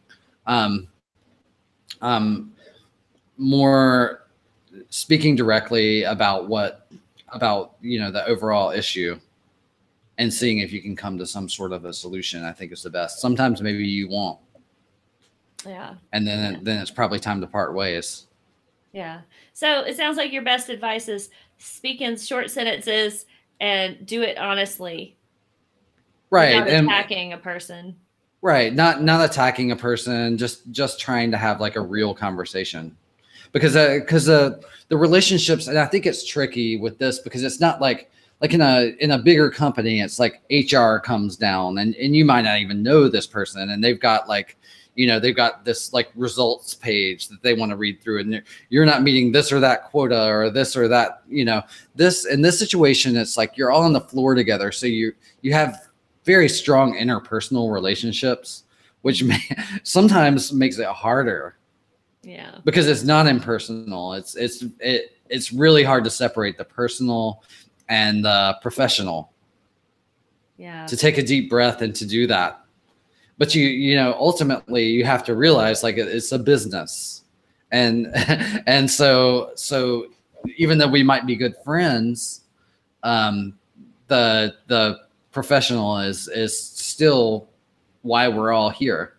More speaking directly about you know, the overall issue and seeing if you can come to some sort of a solution, I think is the best. Sometimes maybe you won't. Yeah. And then it's probably time to part ways. Yeah. So it sounds like your best advice is speak in short sentences and do it honestly. Right. Without attacking a person. Right. Not attacking a person, just trying to have like a real conversation. Because the relationships, and I think it's tricky with this because it's not like in a bigger company, it's like HR comes down and you might not even know this person, and they've got like, you know, they've got this like results page that they want to read through, and you're not meeting this or that quota or this or that, you know, this in this situation, it's like you're all on the floor together. So you have very strong interpersonal relationships, which sometimes makes it harder. Yeah. Because it's not impersonal. It's really hard to separate the personal and the professional. Yeah. To take a deep breath and to do that. But you know, ultimately you have to realize like it's a business. And so even though we might be good friends, the professional is still why we're all here.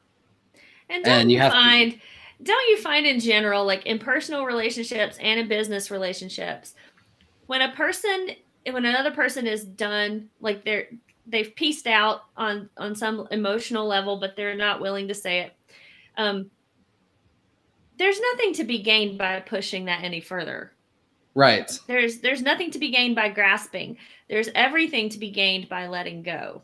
And don't you find in general, like in personal relationships and in business relationships, when another person is done, like they've pieced out on some emotional level, but they're not willing to say it. There's nothing to be gained by pushing that any further. Right. There's nothing to be gained by grasping. There's everything to be gained by letting go.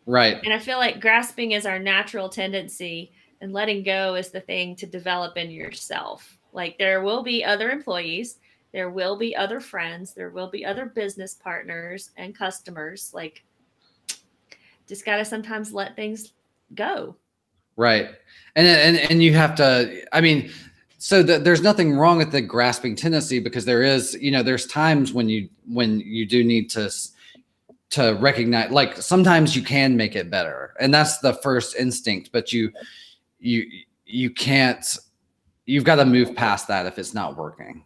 Right. And I feel like grasping is our natural tendency, and letting go is the thing to develop in yourself. Like there will be other employees, there will be other friends, there will be other business partners and customers. Like just got to sometimes let things go. Right. And you have to, I mean, so there's nothing wrong with the grasping tendency, because there is, you know, there's times when you do need to recognize, like sometimes you can make it better, and that's the first instinct, but you can't, you've got to move past that if it's not working.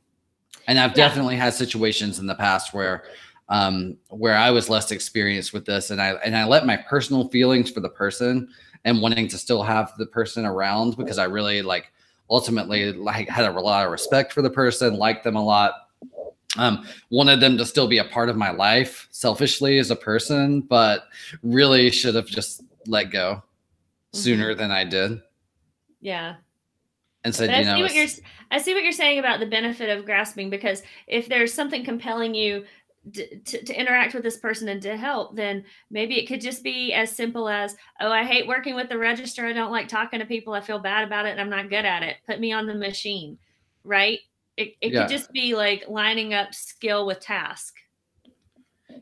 And I've definitely had situations in the past where I was less experienced with this, and I let my personal feelings for the person and wanting to still have the person around, because I really ultimately had a lot of respect for the person, liked them a lot, wanted them to still be a part of my life selfishly as a person, but really should have just let go sooner than I did. Yeah. And said, I see what you're saying about the benefit of grasping, because if there's something compelling you to interact with this person and to help, then maybe it could just be as simple as, oh, I hate working with the register. I don't like talking to people. I feel bad about it and I'm not good at it. Put me on the machine. Right. It could just be like lining up skill with task.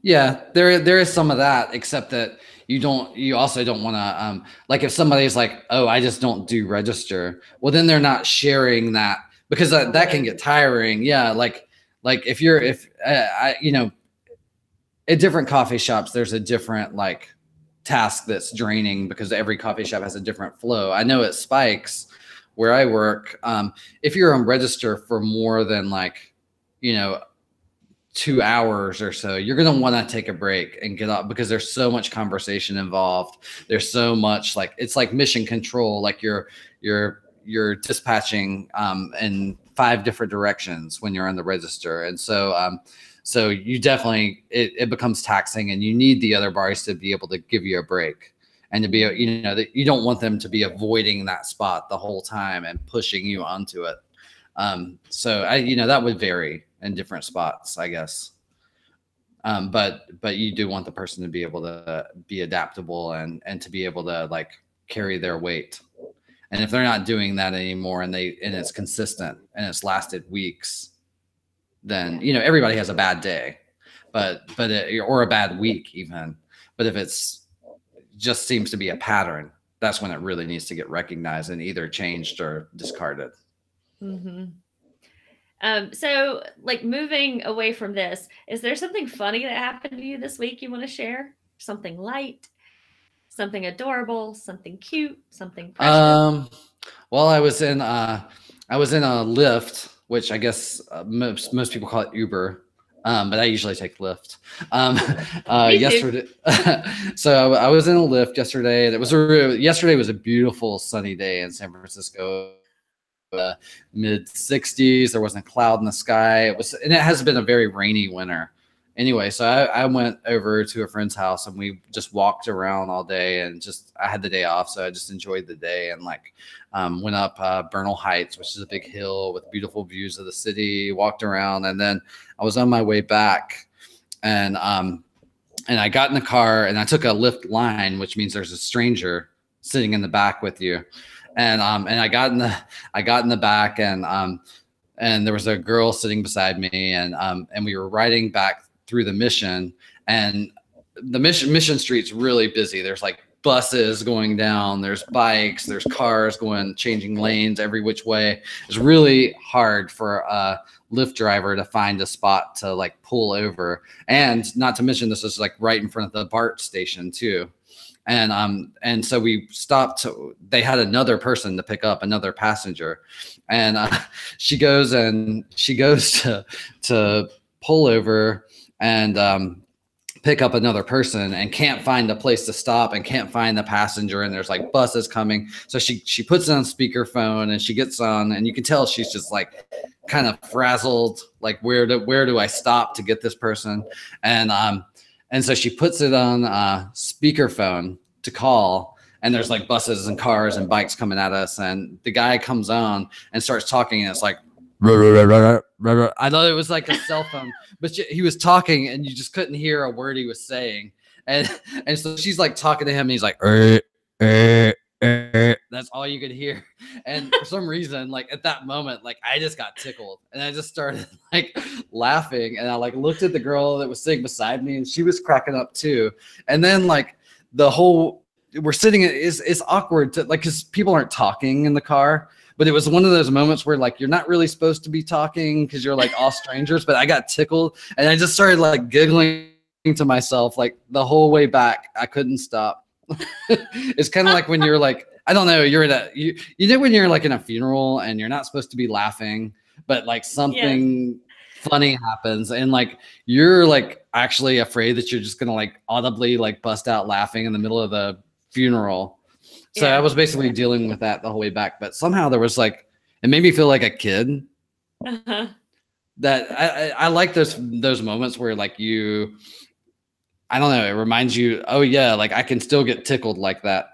Yeah, there is some of that, except that you also don't want to, like if somebody's like, oh, I just don't do register. Well, then they're not sharing that, because that can get tiring. Yeah. Like if at different coffee shops, there's a different like task that's draining because every coffee shop has a different flow. I know at Spikes where I work, if you're on register for more than like, 2 hours or so, you're going to want to take a break and get up because there's so much conversation involved. There's so much like, it's like mission control, like you're dispatching in 5 different directions when you're on the register. And so you definitely, it becomes taxing, and you need the other barista to be able to give you a break and to be, that you don't want them to be avoiding that spot the whole time and pushing you onto it. So that would vary in different spots, I guess. But you do want the person to be able to be adaptable and to be able to like carry their weight. And if they're not doing that anymore and it's consistent and it's lasted weeks, then, everybody has a bad day, or a bad week even. But if it's just seems to be a pattern, that's when it really needs to get recognized and either changed or discarded. Mm-hmm. So like moving away from this, is there something funny that happened to you this week you want to share? Something light, something adorable, something cute, something precious? Well, I was in a Lyft, which I guess most people call it Uber. But I usually take Lyft. Yesterday, so I was in a Lyft yesterday, and yesterday was a beautiful sunny day in San Francisco. Mid 60s. There wasn't a cloud in the sky. And it has been a very rainy winter. Anyway, so I went over to a friend's house and we just walked around all day, and I had the day off, so I just enjoyed the day and went up Burnout Heights, which is a big hill with beautiful views of the city. Walked around, and then I was on my way back, and I got in the car and I took a Lyft line, which means there's a stranger sitting in the back with you. And I got in the back, and there was a girl sitting beside me, and we were riding back through the Mission, and the Mission Street's really busy. There's like buses going down, there's bikes, there's cars changing lanes every which way. It's really hard for a Lyft driver to find a spot to like pull over, and not to mention this is like right in front of the BART station too. And so we stopped. They had another person to pick up, another passenger, and she goes to pull over and pick up another person, and can't find a place to stop and can't find the passenger. And there's like buses coming. So she puts it on speakerphone and she gets on, and you can tell she's just like kind of frazzled. Like, where do I stop to get this person? And so she puts it on speakerphone to call, and there's like buses and cars and bikes coming at us. And the guy comes on and starts talking, and it's like, I thought it was like a cell phone, but he was talking and you just couldn't hear a word he was saying. And so she's like talking to him, and he's like, that's all you could hear. And for some reason, like at that moment, like I just got tickled, and I just started like laughing, and I like looked at the girl that was sitting beside me, and she was cracking up too. And then like we're sitting, it's awkward to like, cause people aren't talking in the car, but it was one of those moments where like, you're not really supposed to be talking cause you're like all strangers, but I got tickled, and I just started like giggling to myself, like the whole way back. I couldn't stop. It's kind of like when you're like, I don't know, you're at you know, when you're like in a funeral and you're not supposed to be laughing, but like something funny happens, and like you're like actually afraid that you're just gonna like audibly like bust out laughing in the middle of the funeral. So I was basically dealing with that the whole way back, but somehow there was like, it made me feel like a kid. That I like those moments where like I don't know, it reminds you, oh yeah, like I can still get tickled like that.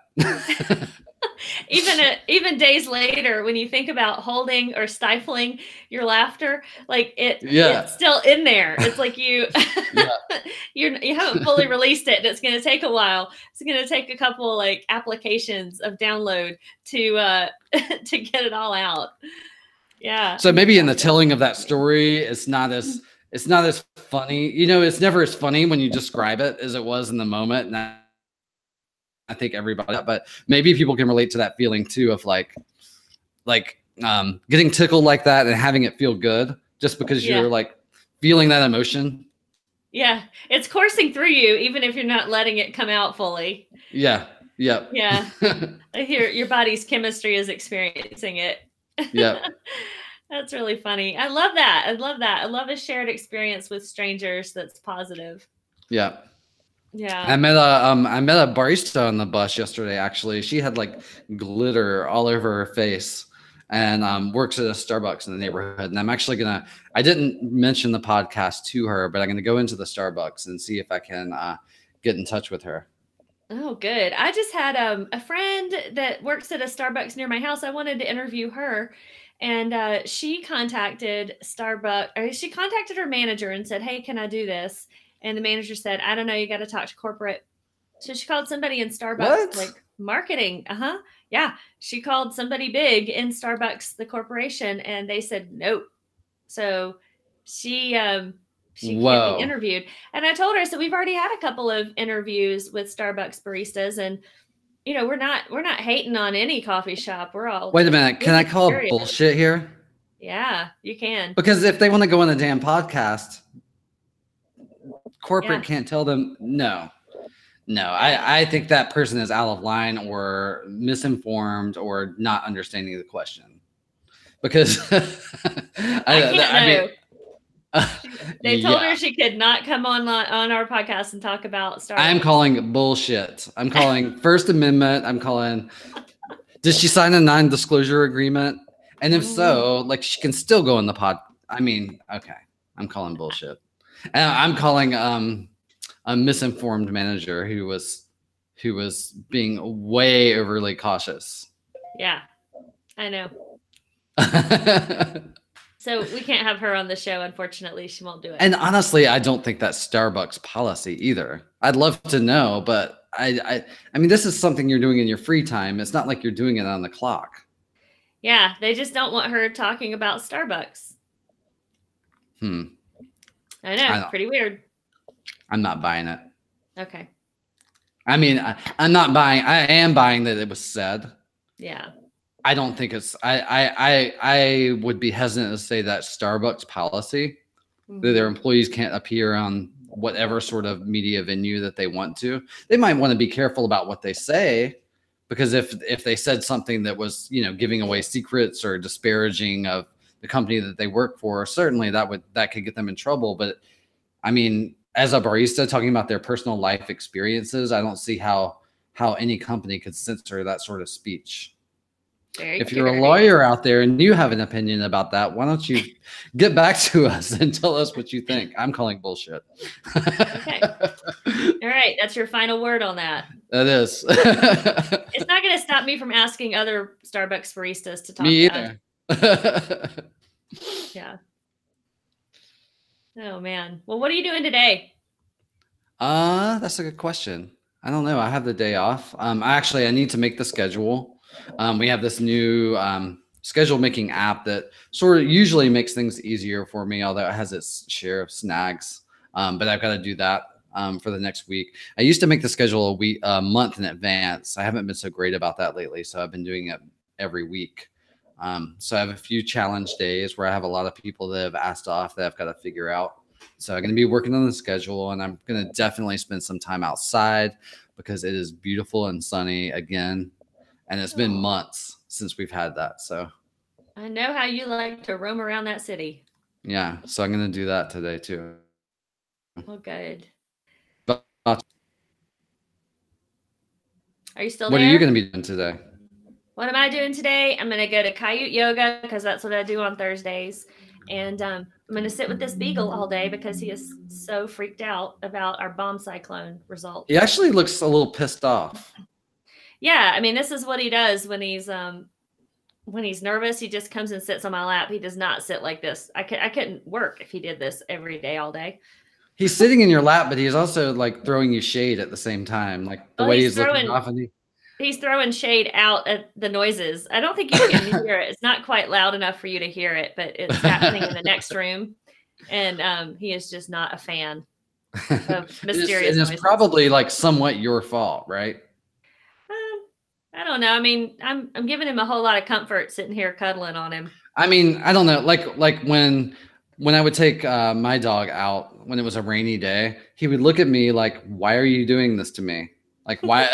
Even days later, when you think about holding or stifling your laughter, like it's still in there. It's like you haven't fully released it. It's going to take a while. It's going to take a couple like applications of download to get it all out. Yeah. So maybe in the telling of that story, it's not as funny. You know, it's never as funny when you describe it as it was in the moment. And I think everybody, but maybe people can relate to that feeling too of like getting tickled like that and having it feel good just because you're like feeling that emotion. Yeah, it's coursing through you, even if you're not letting it come out fully. Yeah. Yep. Yeah. I hear your body's chemistry is experiencing it. Yep. That's really funny. I love that. I love that. I love a shared experience with strangers that's positive. Yeah. Yeah. I met a barista on the bus yesterday. Actually, she had like glitter all over her face, and works at a Starbucks in the neighborhood. And I didn't mention the podcast to her, but I'm gonna go into the Starbucks and see if I can get in touch with her. Oh, good. I just had a friend that works at a Starbucks near my house. I wanted to interview her, and she contacted Starbucks. Or she contacted her manager and said, "Hey, can I do this?" And the manager said, "I don't know. You got to talk to corporate." So she called somebody in Starbucks, What? like marketing. Yeah. She called somebody big in Starbucks, the corporation, and they said nope. So she can't be Whoa. interviewed. And I told her, so we've already had a couple of interviews with Starbucks baristas, and we're not hating on any coffee shop. We're all Wait a minute. Can I call curious. bullshit here? Yeah, you can. Because if they want to go on a damn podcast, corporate can't tell them no. No, I think that person is out of line or misinformed or not understanding the question. Because I mean, they told her she could not come on our podcast and talk about Starbucks. I'm calling bullshit. I'm calling First Amendment. I'm calling. Did she sign a non-disclosure agreement? And if so, like, she can still go in the pod. I mean, okay, I'm calling bullshit. And I'm calling a misinformed manager who was being way overly cautious. Yeah, I know. So we can't have her on the show. Unfortunately, she won't do it. And honestly, I don't think that's Starbucks policy either. I'd love to know, but I mean, this is something you're doing in your free time. It's not like you're doing it on the clock. Yeah, they just don't want her talking about Starbucks. I know, pretty weird. I'm not buying it. Okay. I mean, I'm not buying. I am buying that it was said. Yeah. I don't think it's. I would be hesitant to say that Starbucks policy that their employees can't appear on whatever sort of media venue that they want to. They might want to be careful about what they say, because if they said something that was, giving away secrets or disparaging of the company that they work for, certainly that could get them in trouble. But I mean, as a barista talking about their personal life experiences, I don't see how any company could censor that sort of speech. If you're a lawyer out there and you have an opinion about that, why don't you get back to us and tell us what you think? I'm calling bullshit. Okay. All right. That's your final word on that. That is. It's not going to stop me from asking other Starbucks baristas to talk. Me either. Yeah. Oh, man. Well, what are you doing today? That's a good question. I don't know. I have the day off. I need to make the schedule. We have this new schedule making app that sort of usually makes things easier for me, although it has its share of snags. But I've got to do that for the next week. I used to make the schedule a month in advance. I haven't been so great about that lately, so I've been doing it every week. So I have a few challenge days where I have a lot of people that have asked off that I've got to figure out. So I'm going to be working on the schedule, and I'm going to definitely spend some time outside because it is beautiful and sunny again. And it's been months since we've had that. So I know how you like to roam around that city. Yeah. So I'm going to do that today too. Well, good. But, are you still there? What are you going to be doing today? What am I doing today? I'm going to go to Coyote Yoga because that's what I do on Thursdays. And I'm going to sit with this beagle all day because he is so freaked out about our bomb cyclone results. He actually looks a little pissed off. Yeah, I mean, this is what he does when he's nervous. He just comes and sits on my lap. He does not sit like this. I couldn't work if he did this every day, all day. He's sitting in your lap, but he's also like throwing you shade at the same time, like the way he's looking off. And he's throwing shade out at the noises. I don't think you can hear it. It's not quite loud enough for you to hear it, but it's happening in the next room, and he is just not a fan of mysterious noises. It's probably like somewhat your fault, right? I don't know. I mean, I'm giving him a whole lot of comfort sitting here cuddling on him. I mean, I don't know. Like when when I would take my dog out when it was a rainy day, he would look at me like, "Why are you doing this to me? Like why?"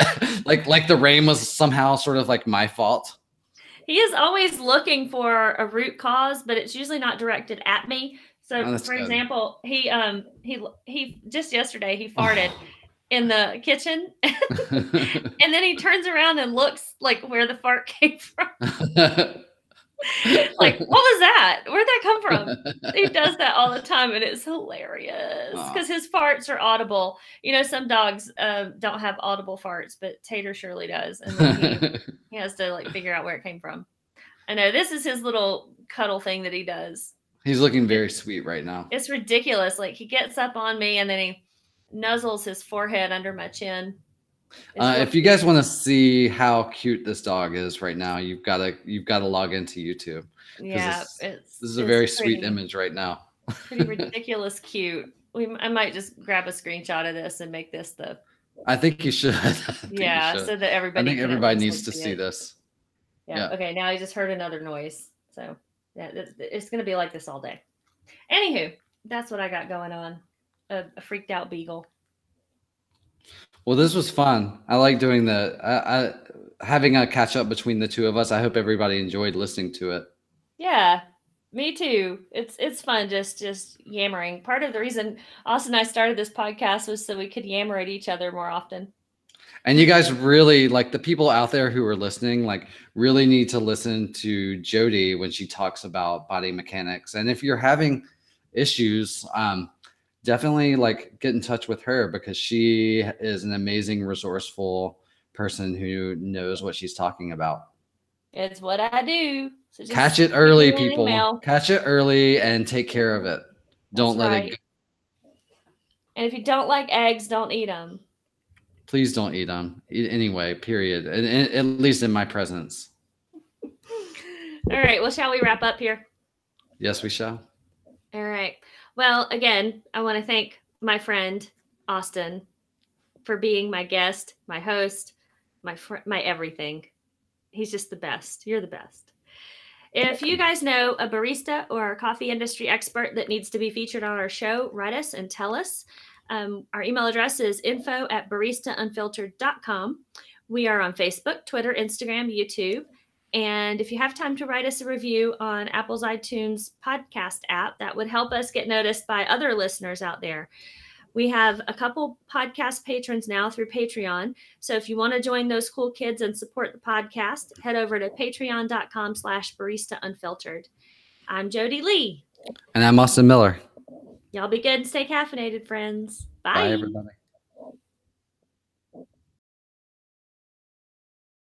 like the rain was somehow sort of like my fault. He is always looking for a root cause, but it's usually not directed at me. So, for example, he just yesterday he farted in the kitchen, and then he turns around and looks like where the fart came from. Like, what was that? Where'd that come from? He does that all the time, and it's hilarious because his farts are audible. You know, some dogs don't have audible farts, but Tater surely does, and then he has to like figure out where it came from. I know this is his little cuddle thing that he does. He's looking very sweet right now. It's ridiculous. Like he gets up on me and then he nuzzles his forehead under my chin. If you guys want to see how cute this dog is right now, you've got to log into YouTube. Yeah, this is a very sweet image right now. Pretty ridiculous cute. I might just grab a screenshot of this and make this the. I think you should. Yeah, so that everybody. I think everybody needs to see this. Yeah. Okay. Now I just heard another noise, so yeah, it's gonna be like this all day. Anywho, that's what I got going on. A freaked out beagle. Well, this was fun. I like doing having a catch up between the two of us. I hope everybody enjoyed listening to it. Yeah, me too. It's fun just yammering. Part of the reason Austin and I started this podcast was so we could yammer at each other more often. And you guys really, like the people out there who are listening, like really need to listen to Jodie when she talks about body mechanics. And if you're having issues, definitely like get in touch with her because she is an amazing, resourceful person who knows what she's talking about. It's what I do. So catch it early, people. Catch it early and take care of it. Don't let it go. And if you don't like eggs, don't eat them. Please don't eat them. Anyway, period. At least in my presence. All right. Well, shall we wrap up here? Yes, we shall. All right. Well, again, I want to thank my friend, Austin, for being my guest, my host, my everything. He's just the best. You're the best. If you guys know a barista or a coffee industry expert that needs to be featured on our show, write us and tell us. Our email address is info@baristaunfiltered.com. We are on Facebook, Twitter, Instagram, YouTube. And if you have time to write us a review on Apple's iTunes podcast app, that would help us get noticed by other listeners out there. We have a couple podcast patrons now through Patreon. So if you want to join those cool kids and support the podcast, head over to patreon.com/baristaunfiltered. I'm Jodie Lee. And I'm Austin Miller. Y'all be good and stay caffeinated, friends. Bye. Bye, everybody.